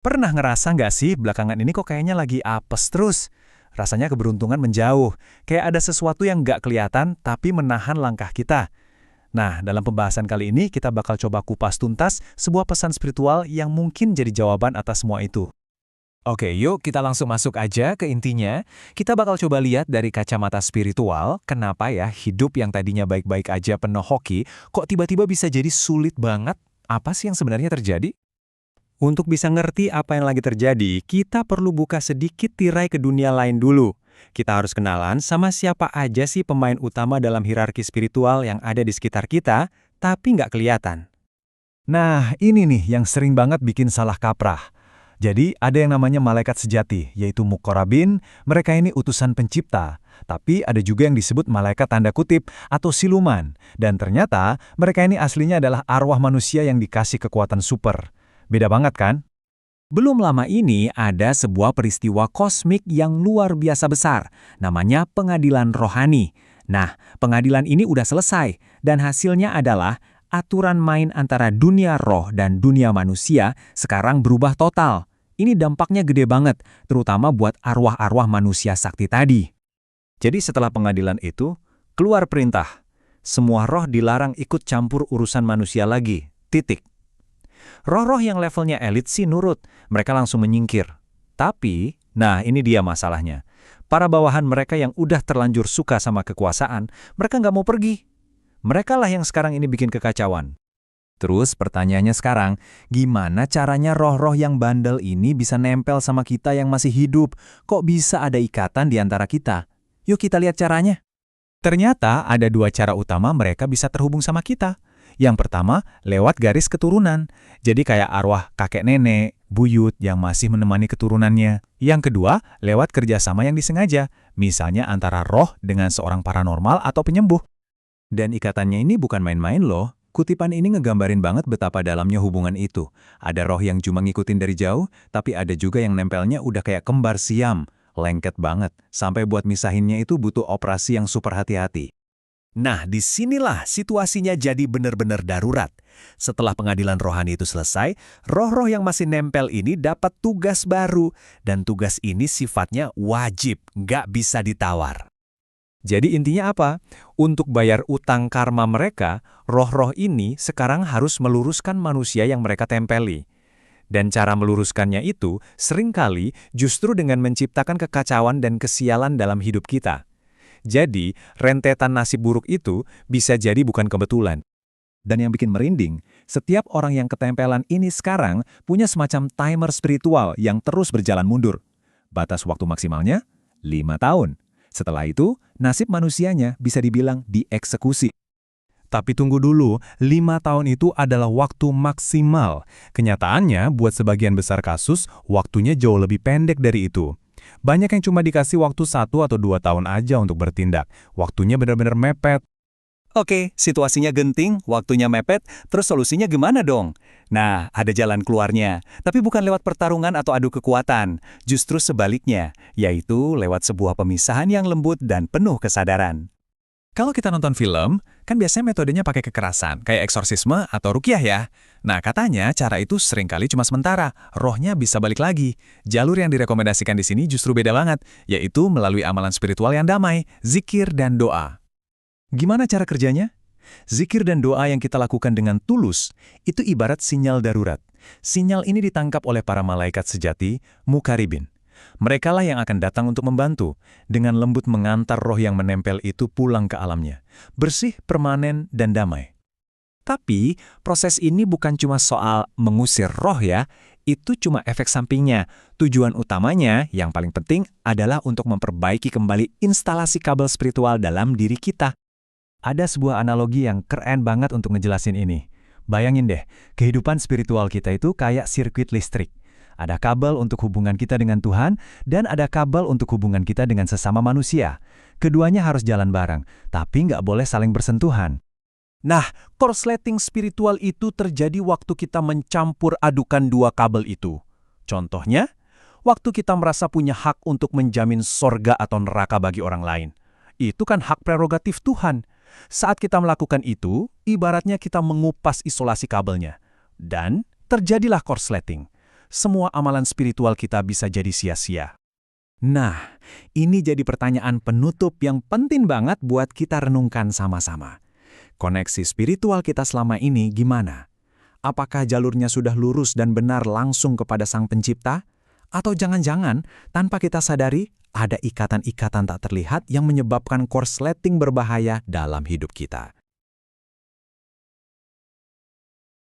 Pernah ngerasa nggak sih belakangan ini kok kayaknya lagi apes terus? Rasanya keberuntungan menjauh, kayak ada sesuatu yang nggak kelihatan tapi menahan langkah kita. Nah, dalam pembahasan kali ini kita bakal coba kupas tuntas sebuah pesan spiritual yang mungkin jadi jawaban atas semua itu. Oke, yuk kita langsung masuk aja ke intinya. Kita bakal coba lihat dari kacamata spiritual, kenapa ya hidup yang tadinya baik-baik aja penuh hoki, kok tiba-tiba bisa jadi sulit banget? Apa sih yang sebenarnya terjadi? Untuk bisa ngerti apa yang lagi terjadi, kita perlu buka sedikit tirai ke dunia lain dulu. Kita harus kenalan sama siapa aja sih pemain utama dalam hierarki spiritual yang ada di sekitar kita, tapi nggak kelihatan. Nah, ini nih yang sering banget bikin salah kaprah. Jadi, ada yang namanya malaikat sejati, yaitu Muqarrabin. Mereka ini utusan pencipta. Tapi ada juga yang disebut malaikat tanda kutip atau siluman. Dan ternyata, mereka ini aslinya adalah arwah manusia yang dikasih kekuatan super. Beda banget kan? Belum lama ini ada sebuah peristiwa kosmik yang luar biasa besar, namanya pengadilan rohani. Nah, pengadilan ini udah selesai, dan hasilnya adalah aturan main antara dunia roh dan dunia manusia sekarang berubah total. Ini dampaknya gede banget, terutama buat arwah-arwah manusia sakti tadi. Jadi setelah pengadilan itu, keluar perintah. Semua roh dilarang ikut campur urusan manusia lagi. Titik. Roh-roh yang levelnya elit sih nurut, mereka langsung menyingkir. Tapi, nah ini dia masalahnya. Para bawahan mereka yang udah terlanjur suka sama kekuasaan, mereka nggak mau pergi. Mereka lah yang sekarang ini bikin kekacauan. Terus pertanyaannya sekarang, gimana caranya roh-roh yang bandel ini bisa nempel sama kita yang masih hidup? Kok bisa ada ikatan di antara kita? Yuk kita lihat caranya. Ternyata ada dua cara utama mereka bisa terhubung sama kita. Yang pertama, lewat garis keturunan. Jadi kayak arwah kakek nenek, buyut yang masih menemani keturunannya. Yang kedua, lewat kerjasama yang disengaja. Misalnya antara roh dengan seorang paranormal atau penyembuh. Dan ikatannya ini bukan main-main loh. Kutipan ini ngegambarin banget betapa dalamnya hubungan itu. Ada roh yang cuma ngikutin dari jauh, tapi ada juga yang nempelnya udah kayak kembar siam. Lengket banget, sampai buat misahinnya itu butuh operasi yang super hati-hati. Nah, disinilah situasinya jadi benar-benar darurat. Setelah pengadilan rohani itu selesai, roh-roh yang masih nempel ini dapat tugas baru. Dan tugas ini sifatnya wajib, nggak bisa ditawar. Jadi intinya apa? Untuk bayar utang karma mereka, roh-roh ini sekarang harus meluruskan manusia yang mereka tempeli. Dan cara meluruskannya itu seringkali justru dengan menciptakan kekacauan dan kesialan dalam hidup kita. Jadi, rentetan nasib buruk itu bisa jadi bukan kebetulan. Dan yang bikin merinding, setiap orang yang ketempelan ini sekarang punya semacam timer spiritual yang terus berjalan mundur. Batas waktu maksimalnya 5 tahun. Setelah itu, nasib manusianya bisa dibilang dieksekusi. Tapi tunggu dulu, 5 tahun itu adalah waktu maksimal. Kenyataannya, buat sebagian besar kasus, waktunya jauh lebih pendek dari itu. Banyak yang cuma dikasih waktu 1 atau 2 tahun aja untuk bertindak. Waktunya benar-benar mepet. Oke, situasinya genting, waktunya mepet, terus solusinya gimana dong? Nah, ada jalan keluarnya, tapi bukan lewat pertarungan atau adu kekuatan, justru sebaliknya, yaitu lewat sebuah pemisahan yang lembut dan penuh kesadaran. Kalau kita nonton film, kan biasanya metodenya pakai kekerasan, kayak eksorsisme atau ruqyah ya. Nah, katanya cara itu seringkali cuma sementara, rohnya bisa balik lagi. Jalur yang direkomendasikan di sini justru beda banget, yaitu melalui amalan spiritual yang damai, zikir dan doa. Gimana cara kerjanya? Zikir dan doa yang kita lakukan dengan tulus, itu ibarat sinyal darurat. Sinyal ini ditangkap oleh para malaikat sejati, Muqarrabin. Mereka lah yang akan datang untuk membantu, dengan lembut mengantar roh yang menempel itu pulang ke alamnya. Bersih, permanen, dan damai. Tapi, proses ini bukan cuma soal mengusir roh ya, itu cuma efek sampingnya. Tujuan utamanya, yang paling penting, adalah untuk memperbaiki kembali instalasi kabel spiritual dalam diri kita. Ada sebuah analogi yang keren banget untuk ngejelasin ini. Bayangin deh, kehidupan spiritual kita itu kayak sirkuit listrik. Ada kabel untuk hubungan kita dengan Tuhan, dan ada kabel untuk hubungan kita dengan sesama manusia. Keduanya harus jalan bareng, tapi nggak boleh saling bersentuhan. Nah, korsleting spiritual itu terjadi waktu kita mencampur adukan dua kabel itu. Contohnya, waktu kita merasa punya hak untuk menjamin sorga atau neraka bagi orang lain. Itu kan hak prerogatif Tuhan. Saat kita melakukan itu, ibaratnya kita mengupas isolasi kabelnya. Dan terjadilah korsleting. semua amalan spiritual kita bisa jadi sia-sia. Nah, ini jadi pertanyaan penutup yang penting banget buat kita renungkan sama-sama. Koneksi spiritual kita selama ini gimana? Apakah jalurnya sudah lurus dan benar langsung kepada Sang Pencipta? Atau jangan-jangan, tanpa kita sadari, ada ikatan-ikatan tak terlihat yang menyebabkan korsleting berbahaya dalam hidup kita?